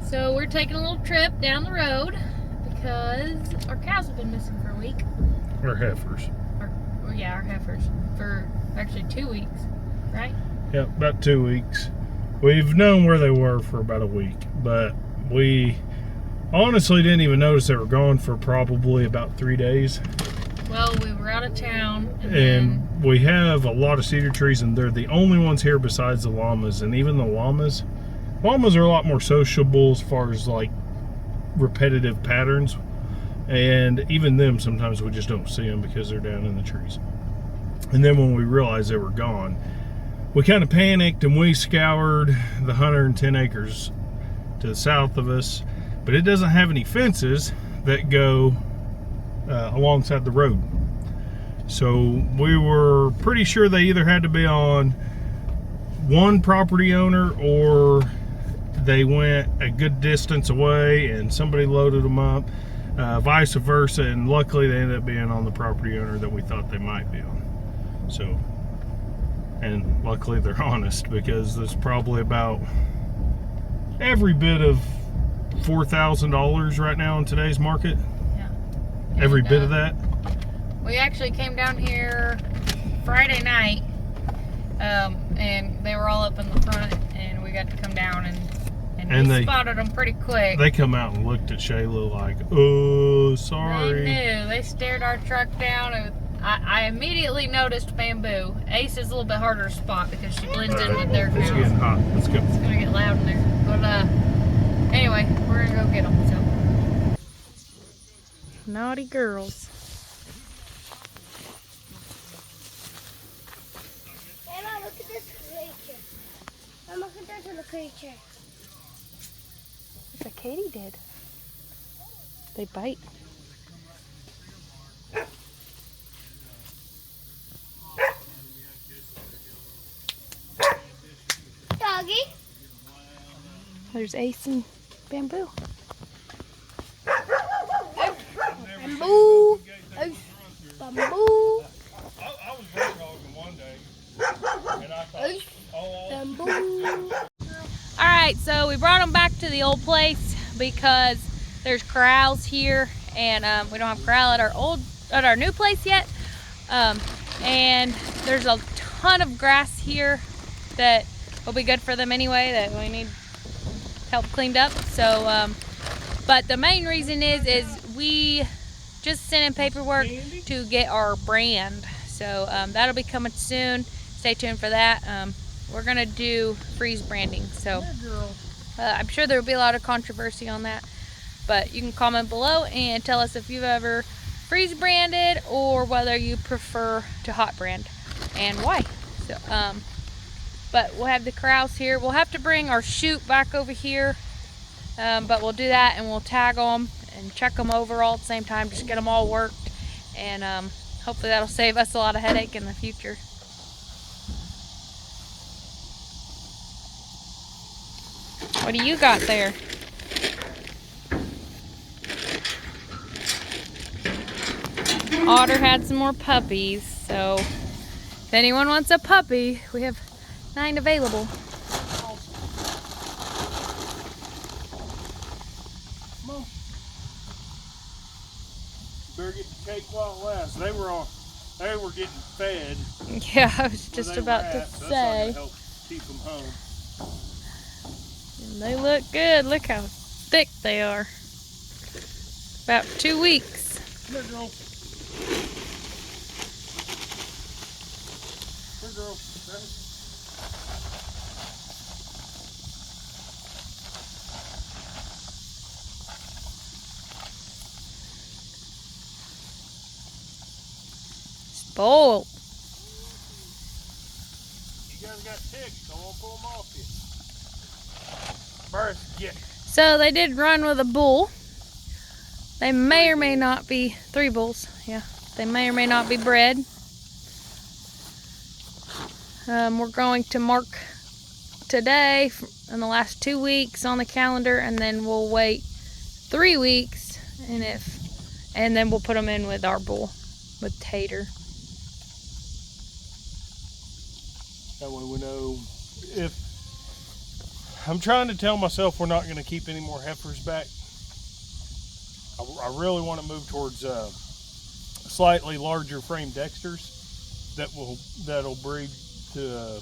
So we're taking a little trip down the road because our cows have been missing for a week. Our heifers. Our heifers. For actually 2 weeks, right? Yeah, about 2 weeks. We've known where they were for about a week, but we honestly didn't even notice they were gone for probably about 3 days. Well, we were out of town. And we have a lot of cedar trees, and they're the only ones here besides the llamas. And even the llamas are a lot more sociable as far as like repetitive patterns. And even them, sometimes we just don't see them because they're down in the trees. And then when we realized they were gone, we kind of panicked and we scoured the 110 acres to the south of us. But it doesn't have any fences that go alongside the road. So we were pretty sure they either had to be on one property owner or they went a good distance away and somebody loaded them up, vice versa, and luckily they ended up being on the property owner that we thought they might be on. So, and luckily they're honest, because there's probably about every bit of $4,000 right now in today's market. Yeah. Every bit of that. We actually came down here Friday night, and they were all up in the front, and we got to come down and we spotted them pretty quick. They come out and looked at Shayla like, oh, sorry. They knew. They stared our truck down, and I immediately noticed Bamboo. Ace is a little bit harder to spot because she blends in with their cows. It's getting hot. Let's go. It's gonna get loud in there. But anyway, we're gonna go get them. So naughty girls. Mama, look at this creature. Mama, look at this little creature. That's what Katie did. They bite. Doggy. There's Ace and Bamboo. Bamboo. Bamboo. I was bird dogging one day, and I thought, oh, Bamboo. Alright, so we brought them back to the old place because there's corrals here, and we don't have corral at our new place yet. And there's a ton of grass here that will be good for them anyway, that we need help cleaned up. So but the main reason is we just sent in paperwork to get our brand, so that'll be coming soon. Stay tuned for that. We're gonna do freeze branding, so I'm sure there will be a lot of controversy on that, but you can comment below and tell us if you've ever freeze branded or whether you prefer to hot brand and why. So but we'll have the corrals here. We'll have to bring our chute back over here, but we'll do that, and we'll tag them and check them over all at the same time, just get them all worked, and hopefully that'll save us a lot of headache in the future. What do you got there? Otter had some more puppies, so if anyone wants a puppy, we have 9 available. Mom. Better get the cake while it lasts. They were getting fed. Yeah, I was just about to so say. that's not gonna help keep them home. And they look good. Look how thick they are. About 2 weeks. Here, girl. Here, girl. Spoiled. You guys got ticks, so I won't pull them off you. Birds get. So they did run with a bull. They may or may not be 3 bulls. Yeah, they may or may not be bred. We're going to mark today in the last 2 weeks on the calendar, and then we'll wait 3 weeks, and then we'll put them in with our bull, with Tater. That way we know if I'm trying to tell myself we're not going to keep any more heifers back. I really want to move towards slightly larger frame Dexters that'll breed to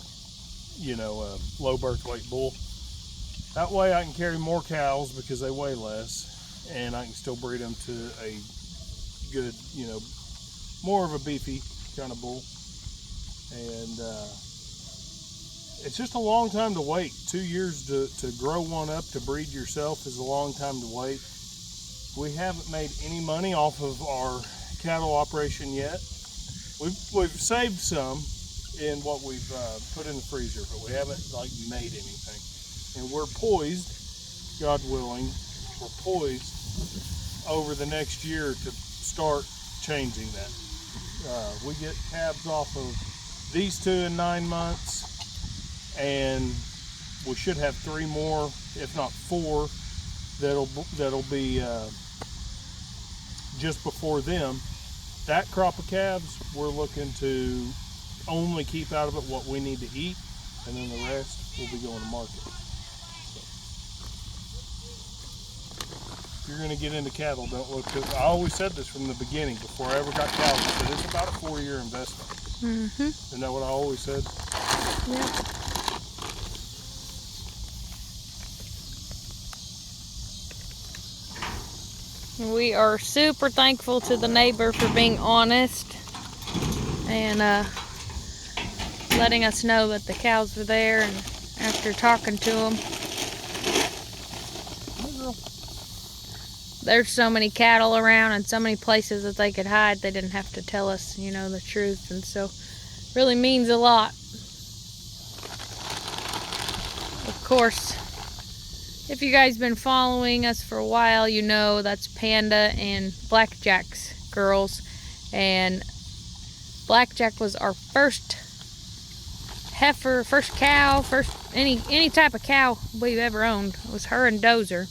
low birth weight bull. That way I can carry more cows because they weigh less, and I can still breed them to a good, more of a beefy kind of bull. And it's just a long time to wait. 2 years to grow one up to breed yourself is a long time to wait. We haven't made any money off of our cattle operation yet. We've saved some in what we've put in the freezer, but we haven't made anything. And we're poised, God willing, we're poised over the next year to start changing that. We get calves off of these 2 in 9 months, and we should have 3 more, if not 4, that'll be just before them. That crop of calves, we're looking to only keep out of it what we need to eat, and then the rest will be going to market. So, if you're going to get into cattle, don't look to, I always said this from the beginning, before I ever got cows, I said it's about a 4-year investment. Mm-hmm. Isn't that what I always said? Yeah. We are super thankful to the neighbor for being honest and letting us know that the cows were there, and after talking to them, there's so many cattle around and so many places that they could hide, they didn't have to tell us, the truth, and so it really means a lot. Of course, if you guys been following us for a while, that's Panda and Blackjack's girls. And Blackjack was our first heifer, first cow, first any type of cow we've ever owned. It was her and Dozer.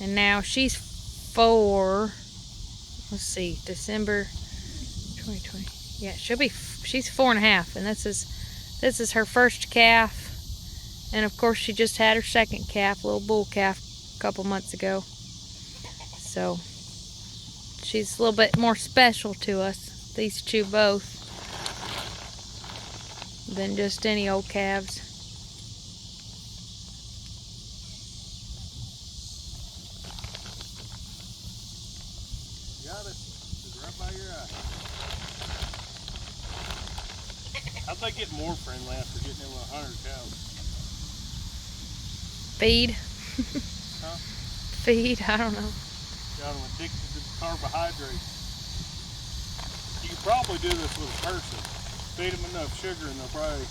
And now she's 4. Let's see, December 2020. Yeah, she's 4.5, and this is her first calf. And of course, she just had her second calf, little bull calf, a couple months ago. So she's a little bit more special to us, these 2 both, than just any old calves. Got it. It's right by your eye. How'd they get more friendly after getting in with 100 cows? Feed. Huh? Feed, I don't know. Got them addicted to carbohydrates. You could probably do this with a person. Feed them enough sugar and they'll probably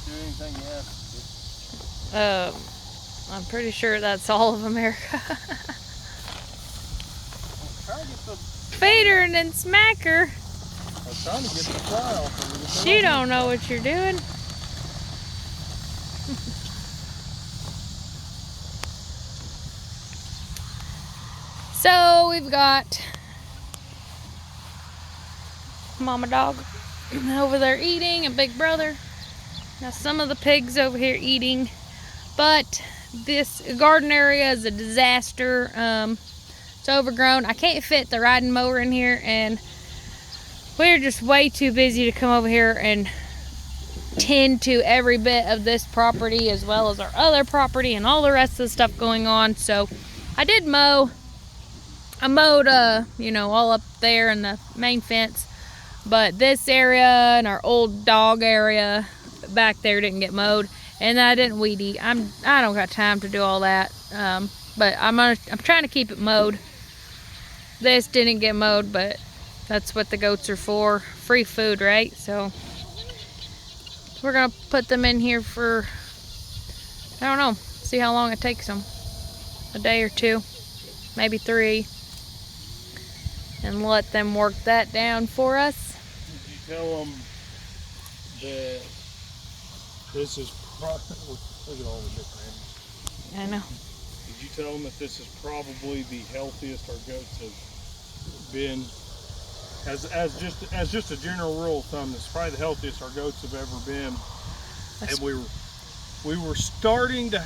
do anything you ask them. I'm pretty sure that's all of America. Try to get the Feed her and then smack her. I was trying to get the fly off. She don't know what you're doing. So we've got Mama Dog over there eating, and Big Brother. Now some of the pigs over here eating, but this garden area is a disaster. It's overgrown. I can't fit the riding mower in here, and we're just way too busy to come over here and tend to every bit of this property as well as our other property and all the rest of the stuff going on. So I did mow. I mowed, all up there in the main fence, but this area and our old dog area back there didn't get mowed, and I didn't weed eat. I don't got time to do all that, but I'm trying to keep it mowed. This didn't get mowed, but that's what the goats are for, free food, right? So we're gonna put them in here for, I don't know, see how long it takes them, a day or 2, maybe 3. And let them work that down for us. Did you tell them that this is look at all the different animals. I know. Did you tell them that this is probably the healthiest our goats have been? As just a general rule of thumb, it's probably the healthiest our goats have ever been And we were starting to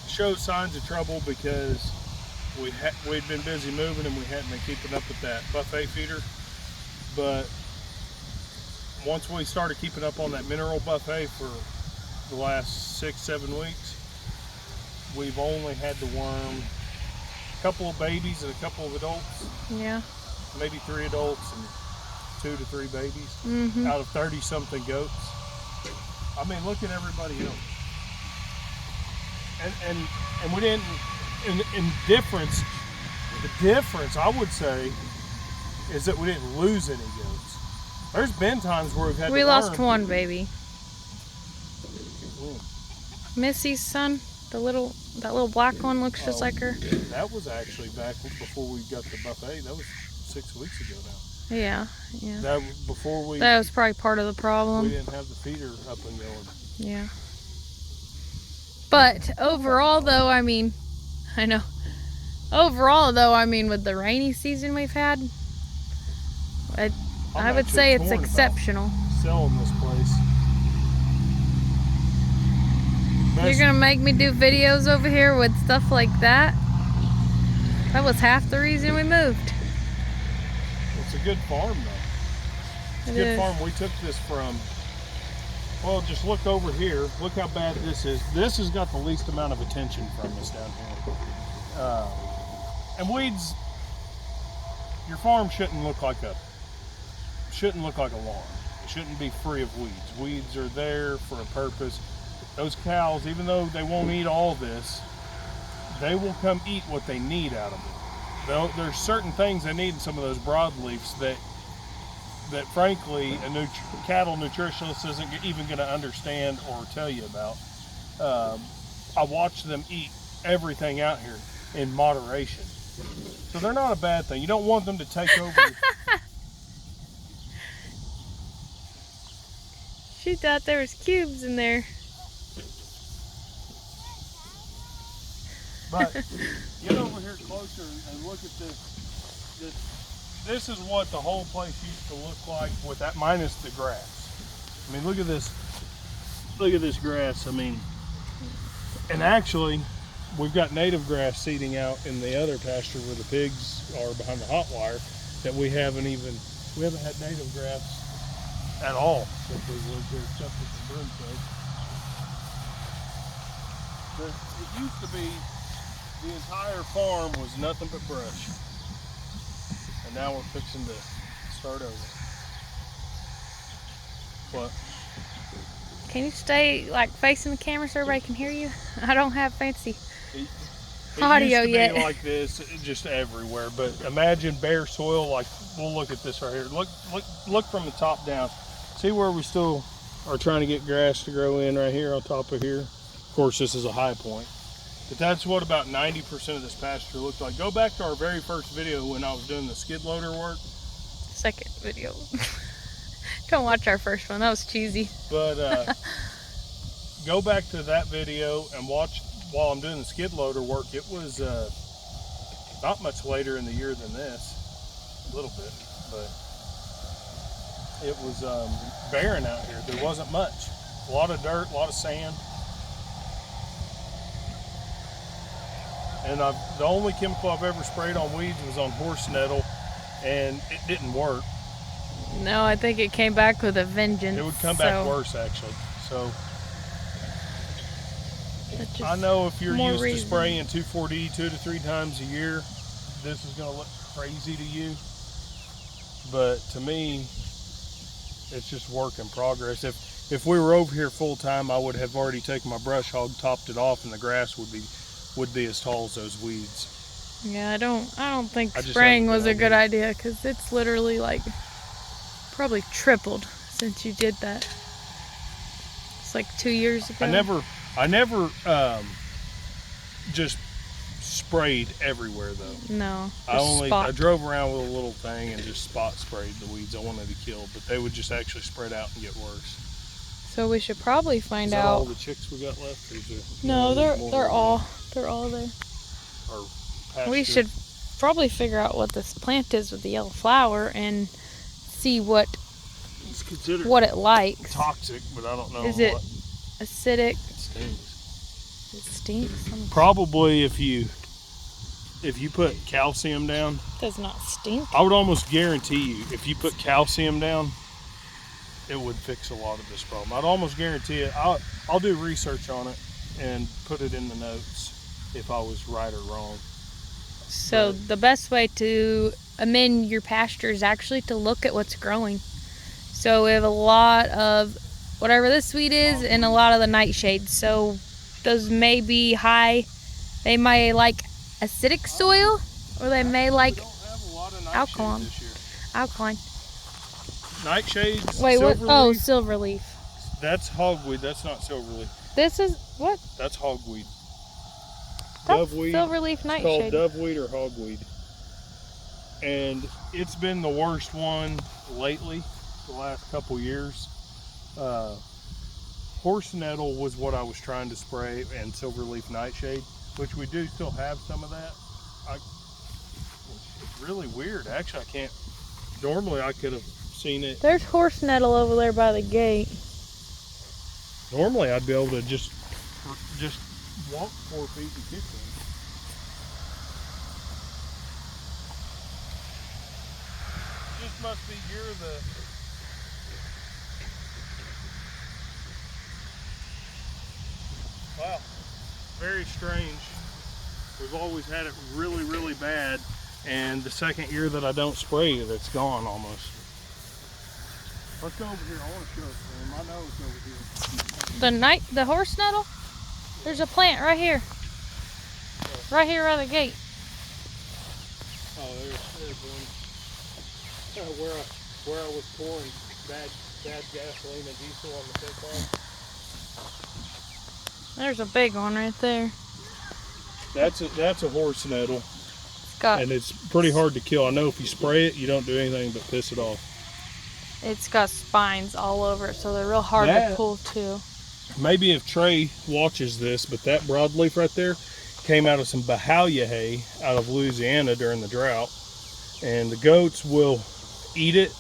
show signs of trouble because we'd been busy moving and we hadn't been keeping up with that buffet feeder. But once we started keeping up on that mineral buffet for the last 6-7 weeks, we've only had to worm a couple of babies and a couple of adults. Yeah. Maybe 3 adults and 2 to 3 babies out of 30 something goats. I mean, look at everybody else. And we didn't, in difference, the difference I would say is that we didn't lose any goats. There's been times where we've had We to lost worm. one baby. Missy's son, that little black one looks just like her. That was actually back before we got the buffet. That was 6 weeks ago now. Yeah. That was before That was probably part of the problem. we didn't have the feeder up and going. Yeah. But overall, though, I mean, I know. Overall, though, I mean, with the rainy season we've had, I would say it's exceptional. Selling this place. You're gonna make me do videos over here with stuff like that? That was half the reason we moved. It's a good farm, though. It's a It good is. farm. We took this from, well, just look over here. Look how bad this is. This has got the least amount of attention from us down here. And weeds, your farm shouldn't look like a lawn. It shouldn't be free of weeds. Weeds are there for a purpose. Those cows, even though they won't eat all this, they will come eat what they need out of it. There's certain things they need in some of those broadleafs that frankly a cattle nutritionist isn't even going to understand or tell you about. I watch them eat everything out here in moderation. So they're not a bad thing. You don't want them to take over. She thought there was cubes in there. But get over here closer and look at this. This is what the whole place used to look like with that minus the grass. I mean, look at this. Look at this grass. I mean, and actually, we've got native grass seeding out in the other pasture where the pigs are behind the hot wire that we haven't had native grass at all since we lived here, except for some broom seeds. It used to be the entire farm was nothing but brush, and now we're fixing to start over. What? Can you stay like facing the camera so everybody can hear you? I don't have fancy audio used to yet. be like this, just everywhere. But imagine bare soil. Like, we'll look at this right here. Look from the top down. See where we still are trying to get grass to grow in right here on top of here. Of course, this is a high point. But that's what about 90% of this pasture looked like. Go back to our very first video when I was doing the skid loader work. Second video. Don't watch our first one. That was cheesy. But go back to that video and watch while I'm doing the skid loader work. It was not much later in the year than this. A little bit. But it was barren out here. There wasn't much. A lot of dirt, a lot of sand. And the only chemical I've ever sprayed on weeds was on horse nettle, and it didn't work. No, I think it came back with a vengeance. It would come back worse, actually. So That's just I know if you're more used reason. to spraying 2,4-D 2 to 3 times a year, this is going to look crazy to you. But to me, it's just work in progress. If we were over here full time, I would have already taken my brush hog, topped it off, and the grass would be as tall as those weeds. Yeah, I don't think I just spraying haven't was been a able good to. idea because it's literally like probably tripled since you did that. It's like 2 years ago. I never just sprayed everywhere though. No. I drove around with a little thing and just spot sprayed the weeds I wanted to kill, but they would just actually spread out and get worse. So we should probably find Is that all out. the chicks we got left? Or is there, No, there's more they're in all there. our pasture? We should probably figure out what this plant is with the yellow flower and see what It's considered it likes. toxic, but I don't know Is it what. acidic. It stinks. It stinks. Probably if you put calcium down, Does not stink. I would almost guarantee you if you put calcium down, it would fix a lot of this problem. I'd almost guarantee it. I'll do research on it and put it in the notes if I was right or wrong. So the best way to amend your pasture is actually to look at what's growing. So we have a lot of whatever this weed is and a lot of the nightshades. So those may be high. They may like acidic soil, or they may like We don't have a lot of alkaline. nightshades this year. Alkaline. Nightshades. Wait, what? Oh, silverleaf, silverleaf. that's hogweed. That's not silverleaf. This is what? That's hogweed. That's Doveweed. silverleaf It's called nightshade. doveweed or hogweed. And it's been the worst one lately, the last couple years. Horse nettle was what I was trying to spray, and silverleaf nightshade, which we do still have some of that. It's really weird. Actually, I can't. Normally, I could have seen it. There's horse nettle over there by the gate. Normally, I'd be able to just walk 4 feet and kick them. This must be wow, very strange. We've always had it really, really bad, and the second year that I don't spray it, it's gone almost. Let's go over here. I want to show it to him. I know it's over here. The horse nettle? There's a plant right here. Right here by the gate. Oh, there's one. Where I was pouring bad gasoline and diesel on the pit farm. There's a big one right there. That's a horse nettle, Got and it's pretty hard to kill. I know if you spray it, you don't do anything but piss it off. It's got spines all over it, so they're real hard to pull too. Maybe if Trey watches this, but that broadleaf right there came out of some Bahalia hay out of Louisiana during the drought, and the goats will eat it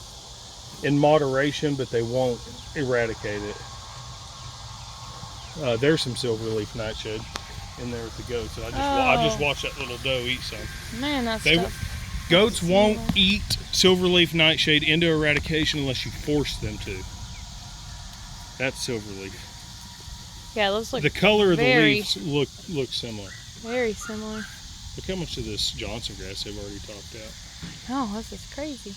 in moderation, but they won't eradicate it. There's some silverleaf nightshade in there with the goats. And I just watched that little doe eat some. Man, that's Goats won't eat silverleaf nightshade into eradication unless you force them to. That's silverleaf. Yeah, those look The color of the very- leaves look similar. very similar. Look how much of this Johnson grass they've already topped out. Oh, this is crazy.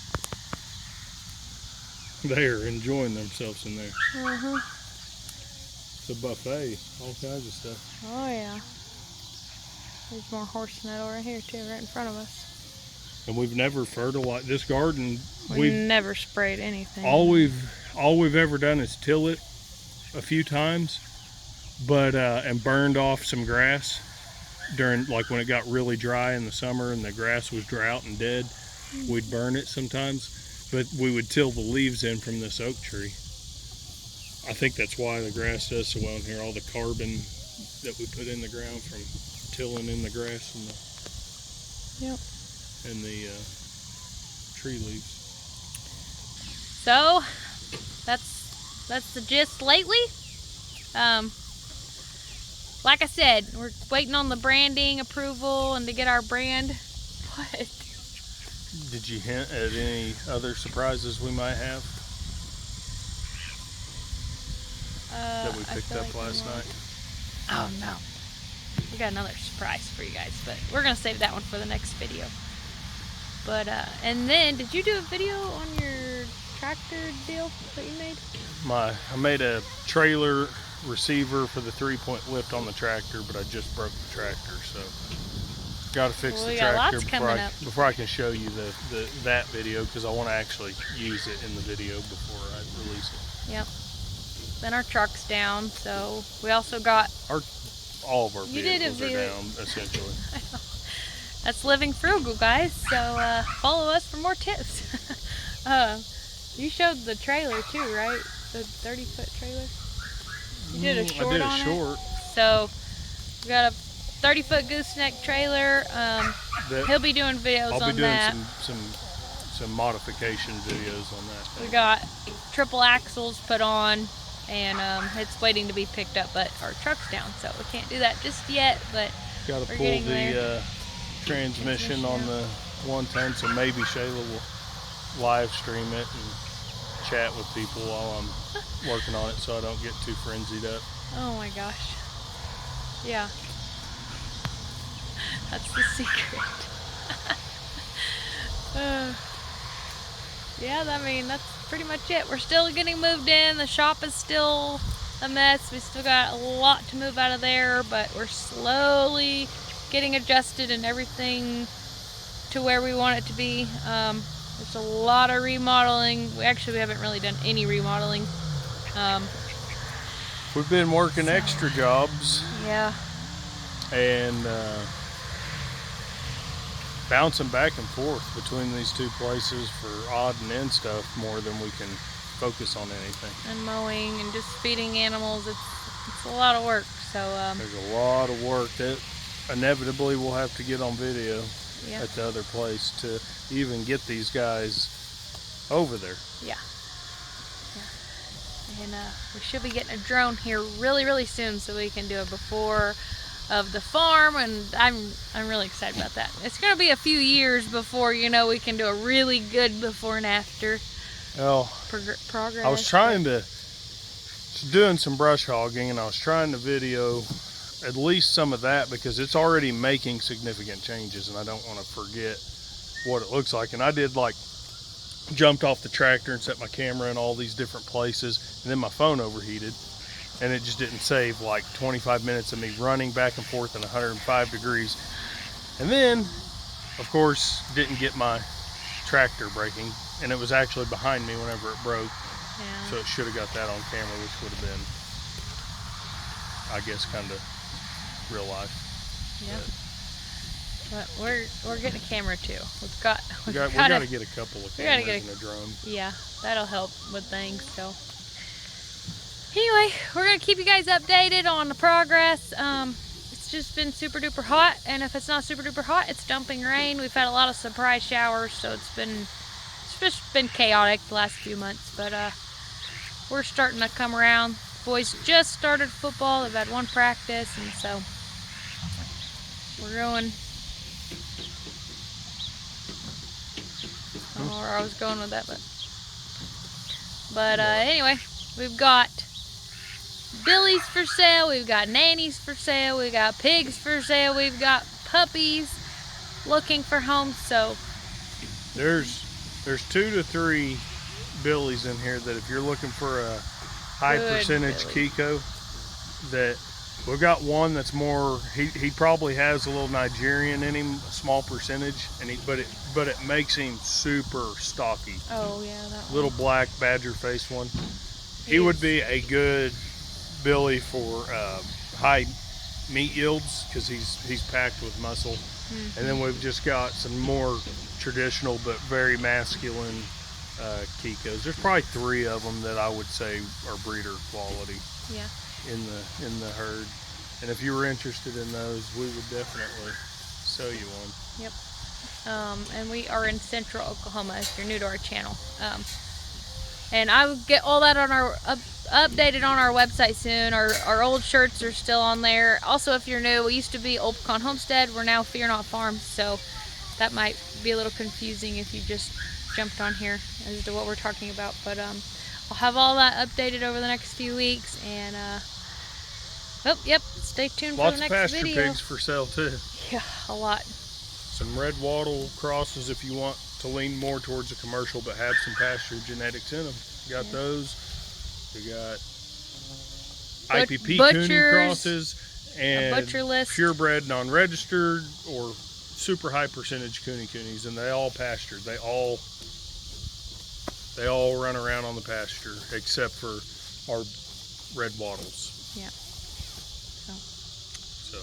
They're enjoying themselves in there. Uh-huh. It's a buffet, all kinds of stuff. Oh, yeah. There's more horse nettle right here, too, right in front of us. And we've never fertilized this garden. We've never sprayed anything. All we've ever done is till it a few times, but and burned off some grass during, like, when it got really dry in the summer and the grass was drought and dead. We'd burn it sometimes, but we would till the leaves in from this oak tree. I think that's why the grass does so well in here. All the carbon that we put in the ground from tilling in the grass and the tree leaves. So, that's the gist lately. Like I said, we're waiting on the branding approval and to get our brand. What? Did you hint at any other surprises we might have that we picked up last night? Oh no. We got another surprise for you guys, but we're gonna save that one for the next video. But and then did you do a video on your tractor deal that you made? I made a trailer receiver for the 3-point lift on the tractor, but I just broke the tractor, so got to fix the tractor before I can show you that video, because I want to actually use it in the video before I release it. Yep. Then our truck's down, so we also got all of our vehicles are down essentially. That's living frugal, guys. So follow us for more tips. You showed the trailer too, right? The 30-foot trailer. You did a short on it. I did a short. So we got a 30-foot gooseneck trailer. He'll be doing videos on that. I'll be doing some modification videos on that thing. We got triple axles put on. and it's waiting to be picked up, but our truck's down, so we can't do that just yet, but Got to we're pull getting the there. transmission on the 110, so maybe Shayla will live stream it and chat with people while I'm working on it, so I don't get too frenzied up. Oh my gosh. Yeah. That's the secret. Yeah, I mean, that's pretty much it. We're still getting moved in. The shop is still a mess. We still got a lot to move out of there, but we're slowly getting adjusted and everything to where we want it to be. There's a lot of remodeling. We haven't really done any remodeling. We've been working extra jobs Yeah. and bouncing back and forth between these two places for odd and end stuff more than we can focus on anything. And mowing and just feeding animals. It's a lot of work. So There's a lot of work that inevitably we'll have to get on video yeah. at the other place to even get these guys over there. Yeah. And we should be getting a drone here really soon so we can do a before of the farm, and I'm really excited about that. It's gonna be a few years before, you know, we can do a really good before and after progress. I was trying to doing some brush hogging, and I was trying to video at least some of that because it's already making significant changes, and I don't want to forget what it looks like. And I did like jumped off the tractor and set my camera in all these different places, and then my phone overheated, and it just didn't save like 25 minutes of me running back and forth in 105 degrees. And then, of course, didn't get my tractor braking, and it was actually behind me whenever it broke. Yeah. So it should have got that on camera, which would have been, I guess, kind of real life. Yeah. But we're getting a camera too. We got to get a couple of cameras and a drone. Yeah, that'll help with things. So anyway, we're gonna keep you guys updated on the progress. It's just been super duper hot, and if it's not super duper hot, it's dumping rain. We've had a lot of surprise showers, so it's just been chaotic the last few months. But we're starting to come around. Boys just started football. They've had one practice, and so we're going. I don't know where I was going with that, but anyway, we've got billies for sale, we've got nannies for sale, we've got pigs for sale, we've got puppies looking for homes. So there's 2 to 3 billies in here that if you're looking for a high percentage Kiko, that we've got one that's more, he probably has a little Nigerian in him, a small percentage, and but it makes him super stocky. Oh yeah, that one. Little black badger face one. He would be a good billy for high meat yields because he's packed with muscle. Mm-hmm. And then we've just got some more traditional but very masculine Kikos. There's probably 3 of them that I would say are breeder quality. Yeah. In the herd, and if you were interested in those, we would definitely sell you one. Yep. And we are in Central Oklahoma if you're new to our channel. And I will get all that on our updated on our website soon. Our old shirts are still on there. Also, if you're new, we used to be Old Pecan Homestead. We're now Fear Not Farms, so that might be a little confusing if you just jumped on here as to what we're talking about. But I'll have all that updated over the next few weeks, and yep, stay tuned for the next video. Lots of pasture pigs for sale too. Yeah, a lot. Some red wattle crosses if you want to lean more towards a commercial but have some pasture genetics in them. Got those. We got IPP Cooney crosses and purebred non-registered or super high percentage Coonies, and they all pastured. They all run around on the pasture except for our red wattles. Yeah. So.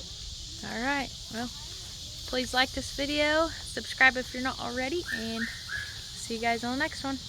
All right. Well, please like this video, subscribe if you're not already, and see you guys on the next one.